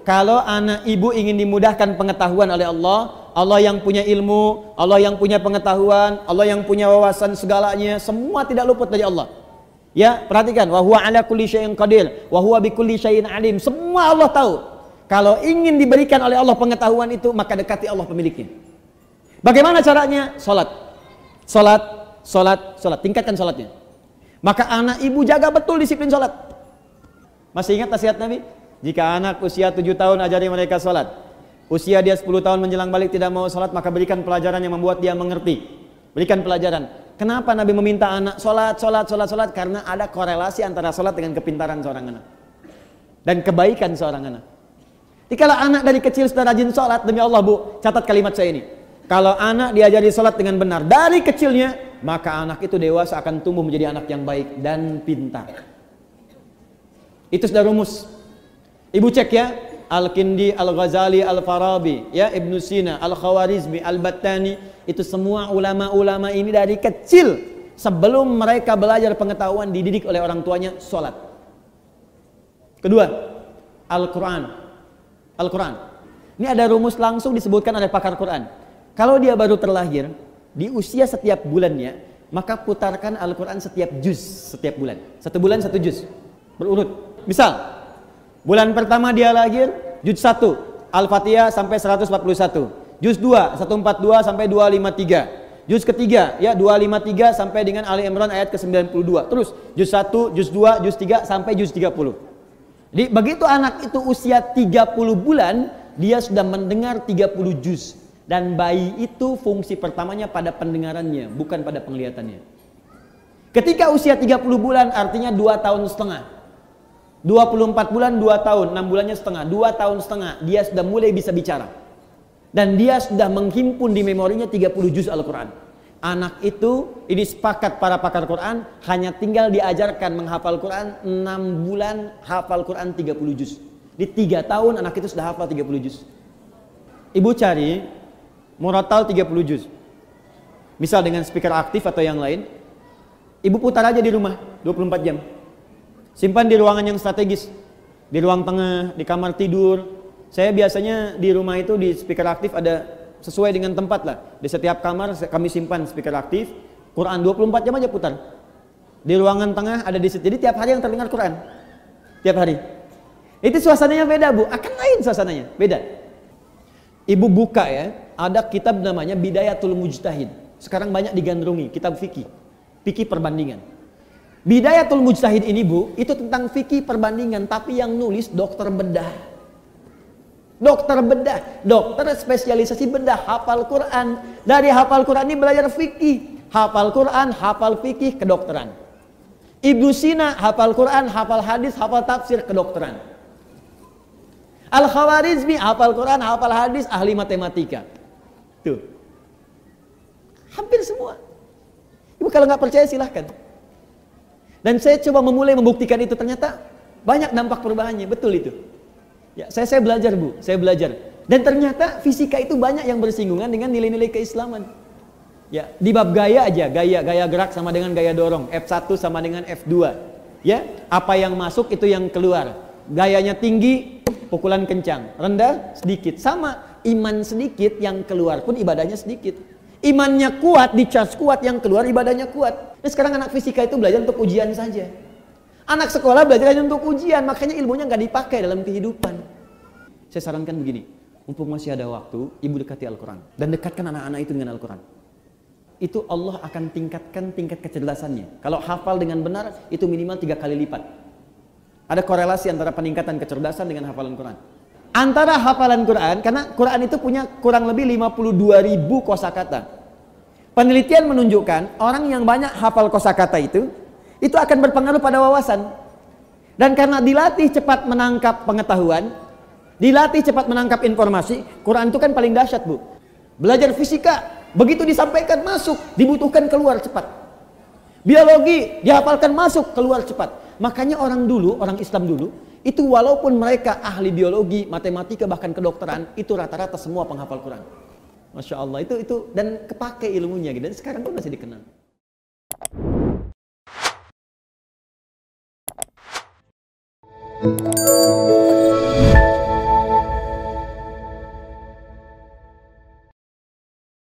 kalau anak ibu ingin dimudahkan pengetahuan oleh Allah, Allah yang punya ilmu, Allah yang punya pengetahuan, Allah yang punya wawasan segalanya, semua tidak luput dari Allah. Ya, perhatikan, wa huwa ala kulli syai'in qadir, wa huwa bikulli syai'in alim. Semua Allah tahu. Kalau ingin diberikan oleh Allah pengetahuan itu, maka dekati Allah pemiliknya. Bagaimana caranya? Salat. Salat, salat, salat. Tingkatkan salatnya. Maka anak ibu jaga betul disiplin salat. Masih ingat nasihat Nabi? Jika anak usia 7 tahun ajari mereka salat. Usia dia 10 tahun menjelang balik tidak mau salat, maka berikan pelajaran yang membuat dia mengerti. Berikan pelajaran. Kenapa Nabi meminta anak salat, salat, salat, salat? Karena ada korelasi antara salat dengan kepintaran seorang anak dan kebaikan seorang anak. Jikalau anak dari kecil sudah rajin salat, demi Allah Bu, catat kalimat saya ini. Kalau anak diajari salat dengan benar dari kecilnya, maka anak itu dewasa akan tumbuh menjadi anak yang baik dan pintar. Itu sudah rumus. Ibu cek ya, Al-Kindi, Al-Ghazali, Al-Farabi, ya, Ibnu Sina, Al-Khawarizmi, Al-Battani, itu semua ulama-ulama ini dari kecil sebelum mereka belajar pengetahuan dididik oleh orang tuanya salat. Kedua, Al-Quran. Al-Quran. Ini ada rumus langsung disebutkan oleh pakar Quran. Kalau dia baru terlahir, di usia setiap bulannya, maka putarkan Al-Quran setiap juz setiap bulan. 1 bulan 1 juz. Berurut. Misal, bulan pertama dia lahir, juz 1, Al-Fatihah sampai 141. Juz 2, 142 sampai 253. Juz ketiga, ya 253 sampai dengan Ali Imran ayat ke-92. Terus, juz 1, juz 2, juz 3 sampai juz 30. Jadi, begitu anak itu usia 30 bulan, dia sudah mendengar 30 juz. Dan bayi itu fungsi pertamanya pada pendengarannya, bukan pada penglihatannya. Ketika usia 30 bulan, artinya 2 tahun setengah. 24 bulan 2 tahun, 6 bulannya setengah, 2 tahun setengah dia sudah mulai bisa bicara. Dan dia sudah menghimpun di memorinya 30 juz Al-Quran. Anak itu, ini sepakat para pakar Quran, hanya tinggal diajarkan menghafal Quran 6 bulan, hafal Quran 30 juz. Di 3 tahun anak itu sudah hafal 30 juz. Ibu cari murattal 30 juz. Misal dengan speaker aktif atau yang lain, ibu putar aja di rumah 24 jam. Simpan di ruangan yang strategis, di ruang tengah, di kamar tidur. Saya biasanya di rumah itu di speaker aktif ada sesuai dengan tempat lah. Di setiap kamar kami simpan speaker aktif, Quran 24 jam aja putar. Di ruangan tengah ada di situ. Jadi tiap hari yang terdengar Quran. Tiap hari. Itu suasananya beda Bu, akan lain suasananya, beda. Ibu buka ya, ada kitab namanya Bidayatul Mujtahid. Sekarang banyak digandrungi, kitab fikih. Fikih perbandingan. Bidayatul Mujtahid ini Bu, itu tentang fikih perbandingan, tapi yang nulis dokter bedah. Dokter bedah, dokter spesialisasi bedah, hafal Quran. Dari hafal Quran ini belajar fikih. Hafal Quran, hafal fikih, kedokteran. Ibnu Sina, hafal Quran, hafal hadis, hafal tafsir, kedokteran. Al-Khawarizmi, hafal Quran, hafal hadis, ahli matematika. Tuh. Hampir semua. Ibu kalau nggak percaya silahkan. Dan saya coba memulai membuktikan itu, ternyata banyak dampak perubahannya, betul itu. Ya, saya belajar Bu, saya belajar. Dan ternyata fisika itu banyak yang bersinggungan dengan nilai-nilai keislaman. Ya, di bab gaya aja, gaya gerak sama dengan gaya dorong, F1 sama dengan F2. Ya, apa yang masuk itu yang keluar. Gayanya tinggi, pukulan kencang, rendah sedikit. Sama, iman sedikit yang keluar pun ibadahnya sedikit. Imannya kuat, dicas kuat, yang keluar ibadahnya kuat. Nah, sekarang anak fisika itu belajar untuk ujian saja. Anak sekolah belajar hanya untuk ujian, makanya ilmunya nggak dipakai dalam kehidupan. Saya sarankan begini, mumpung masih ada waktu, ibu dekati Al-Quran. Dan dekatkan anak-anak itu dengan Al-Quran. Itu Allah akan tingkatkan tingkat kecerdasannya. Kalau hafal dengan benar, itu minimal 3 kali lipat. Ada korelasi antara peningkatan kecerdasan dengan hafalan Quran. Antara hafalan Quran, karena Quran itu punya kurang lebih 52.000 kosakata. Penelitian menunjukkan orang yang banyak hafal kosakata itu akan berpengaruh pada wawasan. Dan karena dilatih cepat menangkap pengetahuan, dilatih cepat menangkap informasi, Quran itu kan paling dahsyat Bu. Belajar fisika, begitu disampaikan masuk, dibutuhkan keluar cepat. Biologi, dihafalkan masuk, keluar cepat. Makanya orang dulu, orang Islam dulu, itu walaupun mereka ahli biologi, matematika, bahkan kedokteran, itu rata-rata semua penghafal Quran. Masya Allah, itu dan kepake ilmunya gitu. Dan sekarang pun masih dikenal.